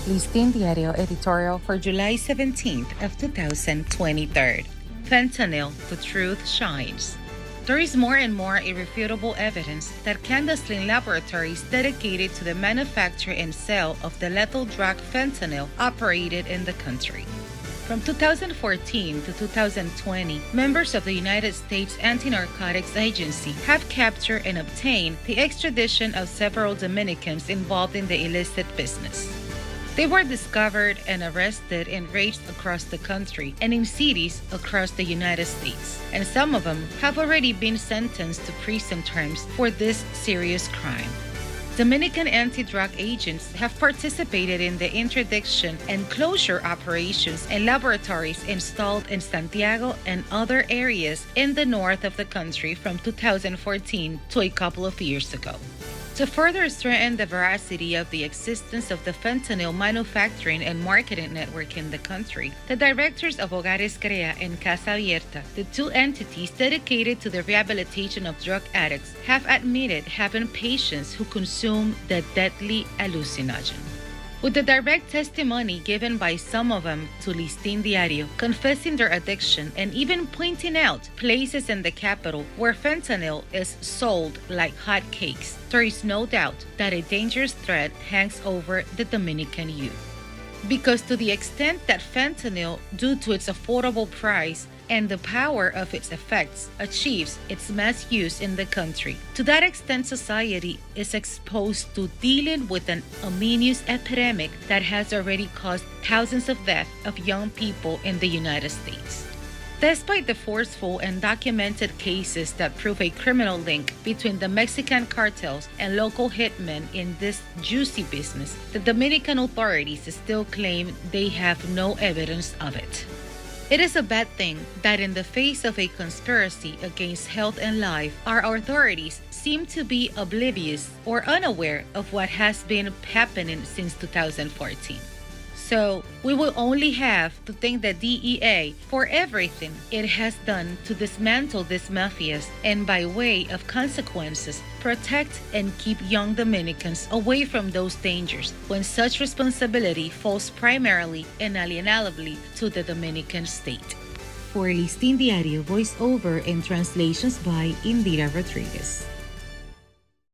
Listín Diario Editorial for July 17th of 2023. Fentanyl, the truth shines. There is more and more irrefutable evidence that clandestine laboratories dedicated to the manufacture and sale of the lethal drug fentanyl operated in the country. From 2014 to 2020, members of the United States Anti-Narcotics Agency have captured and obtained the extradition of several Dominicans involved in the illicit business. They were discovered and arrested and ranged across the country and in cities across the United States, and some of them have already been sentenced to prison terms for this serious crime. Dominican anti-drug agents have participated in the interdiction and closure operations and laboratories installed in Santiago and other areas in the north of the country from 2014 to a couple of years ago. To further strengthen the veracity of the existence of the fentanyl manufacturing and marketing network in the country, the directors of Hogares Crea and Casa Abierta, the two entities dedicated to the rehabilitation of drug addicts, have admitted having patients who consume the deadly hallucinogen. With the direct testimony given by some of them to Listín Diario, confessing their addiction and even pointing out places in the capital where fentanyl is sold like hotcakes, there is no doubt that a dangerous threat hangs over the Dominican youth. Because to the extent that fentanyl, due to its affordable price and the power of its effects, achieves its mass use in the country, to that extent society is exposed to dealing with an ominous epidemic that has already caused thousands of deaths of young people in the United States. Despite the forceful and documented cases that prove a criminal link between the Mexican cartels and local hitmen in this juicy business, the Dominican authorities still claim they have no evidence of it. It is a bad thing that in the face of a conspiracy against health and life, our authorities seem to be oblivious or unaware of what has been happening since 2014. So we will only have to thank the DEA for everything it has done to dismantle these mafias and, by way of consequences, protect and keep young Dominicans away from those dangers when such responsibility falls primarily and inalienably to the Dominican state. For Listín Diario, voiceover and translations by Indira Rodriguez.